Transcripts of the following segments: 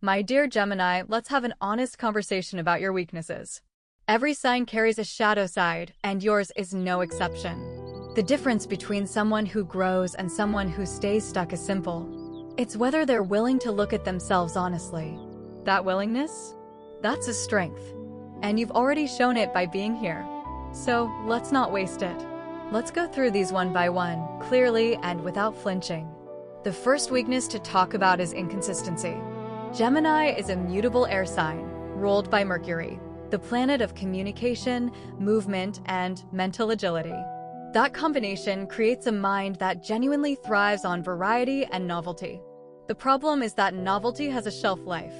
My dear Gemini, let's have an honest conversation about your weaknesses. Every sign carries a shadow side, and yours is no exception. The difference between someone who grows and someone who stays stuck is simple. It's whether they're willing to look at themselves honestly. That willingness? That's a strength. And you've already shown it by being here. So, let's not waste it. Let's go through these one by one, clearly and without flinching. The first weakness to talk about is inconsistency. Gemini is a mutable air sign, ruled by Mercury, the planet of communication, movement, and mental agility. That combination creates a mind that genuinely thrives on variety and novelty. The problem is that novelty has a shelf life.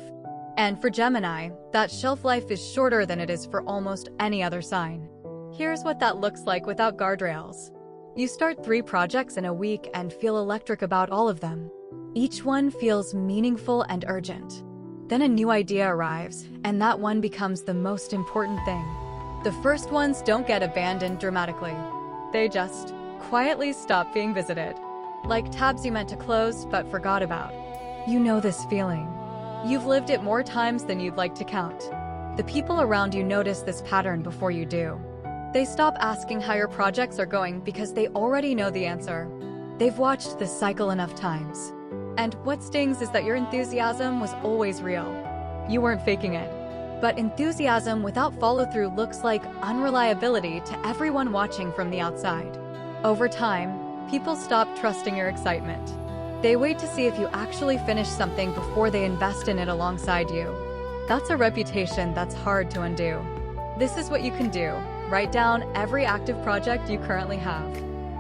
And for Gemini, that shelf life is shorter than it is for almost any other sign. Here's what that looks like without guardrails. You start 3 projects in a week and feel electric about all of them. Each one feels meaningful and urgent. Then a new idea arrives, and that one becomes the most important thing. The first ones don't get abandoned dramatically. They just quietly stop being visited. Like tabs you meant to close but forgot about. You know this feeling. You've lived it more times than you'd like to count. The people around you notice this pattern before you do. They stop asking how your projects are going because they already know the answer. They've watched this cycle enough times. And what stings is that your enthusiasm was always real. You weren't faking it. But enthusiasm without follow-through looks like unreliability to everyone watching from the outside. Over time, people stop trusting your excitement. They wait to see if you actually finish something before they invest in it alongside you. That's a reputation that's hard to undo. This is what you can do. Write down every active project you currently have.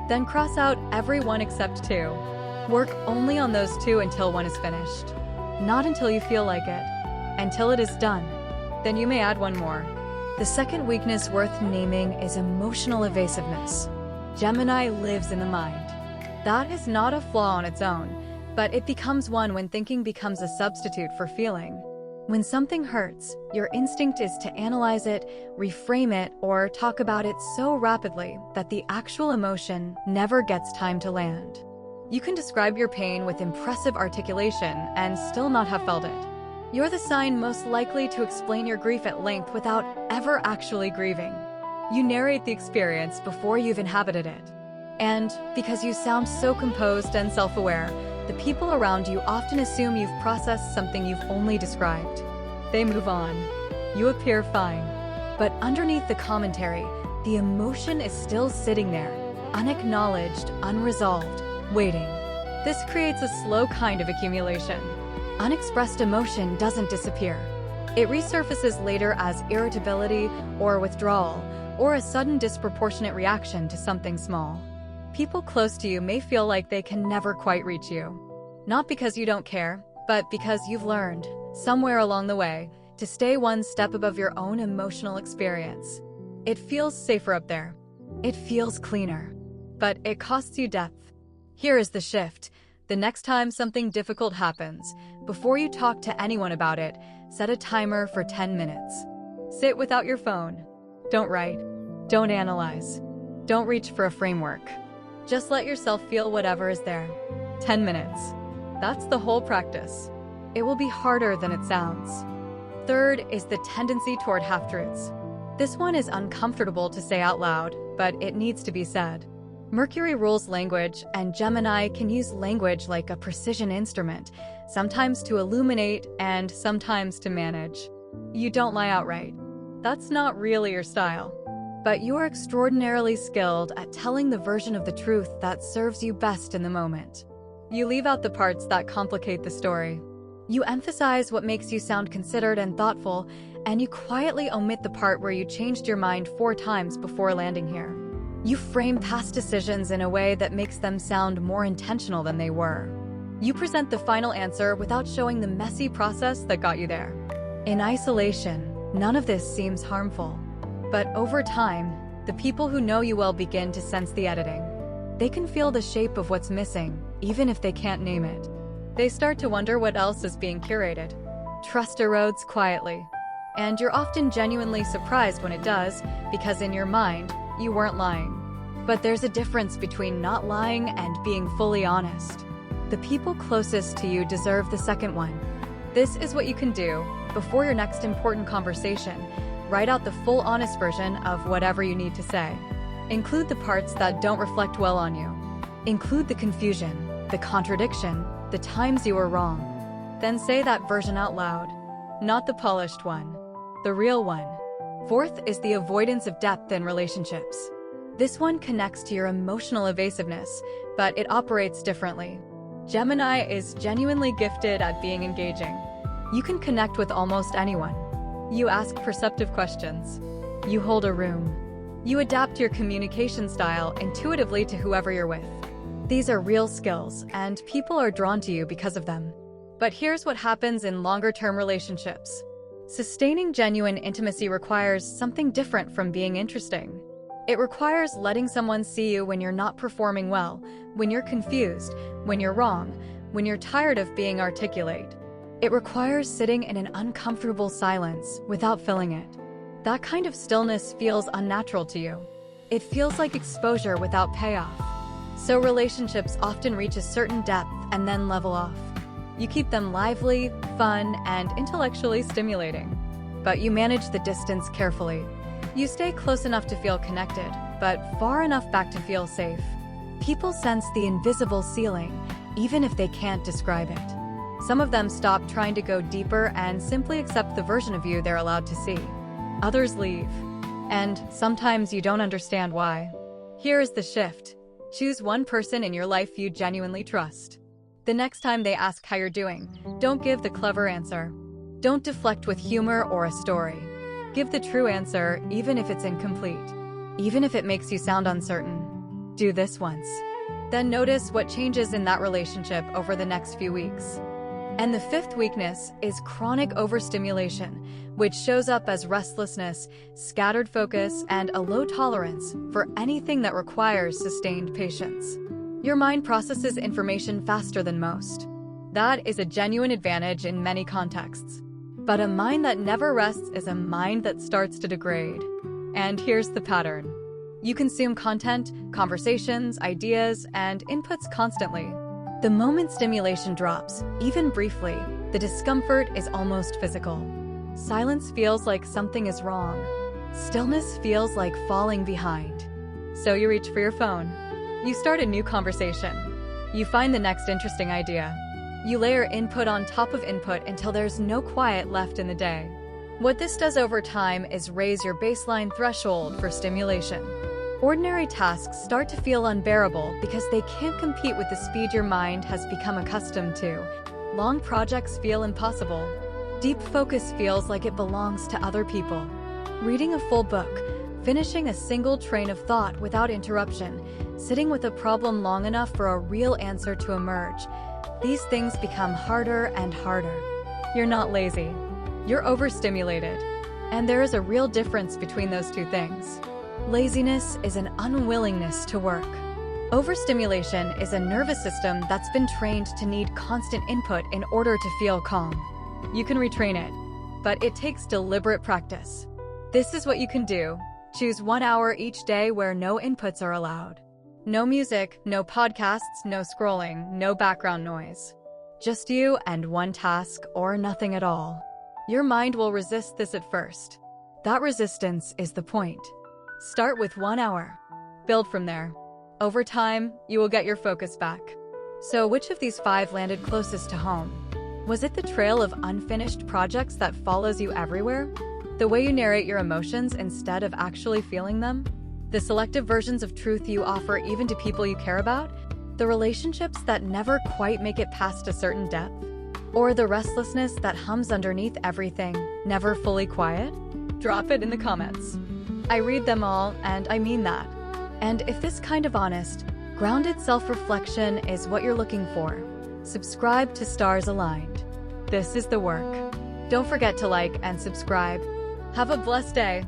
Then cross out every one except 2. Work only on those 2 until one is finished. Not until you feel like it. Until it is done. Then you may add one more. The second weakness worth naming is emotional evasiveness. Gemini lives in the mind. That is not a flaw on its own, but it becomes one when thinking becomes a substitute for feeling. When something hurts, your instinct is to analyze it, reframe it, or talk about it so rapidly that the actual emotion never gets time to land. You can describe your pain with impressive articulation and still not have felt it. You're the sign most likely to explain your grief at length without ever actually grieving. You narrate the experience before you've inhabited it. And because you sound so composed and self-aware, the people around you often assume you've processed something you've only described. They move on. You appear fine. But underneath the commentary, the emotion is still sitting there, unacknowledged, unresolved, waiting. This creates a slow kind of accumulation. Unexpressed emotion doesn't disappear. It resurfaces later as irritability or withdrawal, or a sudden disproportionate reaction to something small. People close to you may feel like they can never quite reach you. Not because you don't care, but because you've learned, somewhere along the way, to stay one step above your own emotional experience. It feels safer up there. It feels cleaner. But it costs you depth. Here is the shift. The next time something difficult happens, before you talk to anyone about it, set a timer for 10 minutes. Sit without your phone. Don't write. Don't analyze. Don't reach for a framework. Just let yourself feel whatever is there. 10 minutes. That's the whole practice. It will be harder than it sounds. Third is the tendency toward half-truths. This one is uncomfortable to say out loud, but it needs to be said. Mercury rules language, and Gemini can use language like a precision instrument, sometimes to illuminate and sometimes to manage. You don't lie outright. That's not really your style. But you are extraordinarily skilled at telling the version of the truth that serves you best in the moment. You leave out the parts that complicate the story. You emphasize what makes you sound considered and thoughtful, and you quietly omit the part where you changed your mind 4 times before landing here. You frame past decisions in a way that makes them sound more intentional than they were. You present the final answer without showing the messy process that got you there. In isolation, none of this seems harmful. But over time, the people who know you well begin to sense the editing. They can feel the shape of what's missing, even if they can't name it. They start to wonder what else is being curated. Trust erodes quietly. And you're often genuinely surprised when it does, because in your mind, you weren't lying. But there's a difference between not lying and being fully honest. The people closest to you deserve the second one. This is what you can do. Before your next important conversation, write out the full honest version of whatever you need to say. Include the parts that don't reflect well on you. Include the confusion, the contradiction, the times you were wrong. Then say that version out loud. Not the polished one, the real one. Fourth is the avoidance of depth in relationships. This one connects to your emotional evasiveness, but it operates differently. Gemini is genuinely gifted at being engaging. You can connect with almost anyone. You ask perceptive questions. You hold a room. You adapt your communication style intuitively to whoever you're with. These are real skills, and people are drawn to you because of them. But here's what happens in longer-term relationships. Sustaining genuine intimacy requires something different from being interesting. It requires letting someone see you when you're not performing well, when you're confused, when you're wrong, when you're tired of being articulate. It requires sitting in an uncomfortable silence without filling it. That kind of stillness feels unnatural to you. It feels like exposure without payoff. So relationships often reach a certain depth and then level off. You keep them lively, fun, and intellectually stimulating. But you manage the distance carefully. You stay close enough to feel connected, but far enough back to feel safe. People sense the invisible ceiling, even if they can't describe it. Some of them stop trying to go deeper and simply accept the version of you they're allowed to see. Others leave. And sometimes you don't understand why. Here is the shift. Choose one person in your life you genuinely trust. The next time they ask how you're doing, don't give the clever answer. Don't deflect with humor or a story. Give the true answer, even if it's incomplete. Even if it makes you sound uncertain. Do this once. Then notice what changes in that relationship over the next few weeks. And the fifth weakness is chronic overstimulation, which shows up as restlessness, scattered focus, and a low tolerance for anything that requires sustained patience. Your mind processes information faster than most. That is a genuine advantage in many contexts. But a mind that never rests is a mind that starts to degrade. And here's the pattern. You consume content, conversations, ideas, and inputs constantly. The moment stimulation drops, even briefly, the discomfort is almost physical. Silence feels like something is wrong. Stillness feels like falling behind. So you reach for your phone. You start a new conversation. You find the next interesting idea. You layer input on top of input until there's no quiet left in the day. What this does over time is raise your baseline threshold for stimulation. Ordinary tasks start to feel unbearable because they can't compete with the speed your mind has become accustomed to. Long projects feel impossible. Deep focus feels like it belongs to other people. Reading a full book, finishing a single train of thought without interruption, sitting with a problem long enough for a real answer to emerge. These things become harder and harder. You're not lazy. You're overstimulated. And there is a real difference between those two things. Laziness is an unwillingness to work. Overstimulation is a nervous system that's been trained to need constant input in order to feel calm. You can retrain it, but it takes deliberate practice. This is what you can do. Choose 1 hour each day where no inputs are allowed. No music, no podcasts, no scrolling, no background noise. Just you and one task or nothing at all. Your mind will resist this at first. That resistance is the point. Start with 1 hour. Build from there. Over time, you will get your focus back. So which of these 5 landed closest to home? Was it the trail of unfinished projects that follows you everywhere? The way you narrate your emotions instead of actually feeling them? The selective versions of truth you offer even to people you care about? The relationships that never quite make it past a certain depth? Or the restlessness that hums underneath everything, never fully quiet? Drop it in the comments. I read them all, and I mean that. And if this kind of honest, grounded self-reflection is what you're looking for, subscribe to Stars Aligned. This is the work. Don't forget to like and subscribe. Have a blessed day.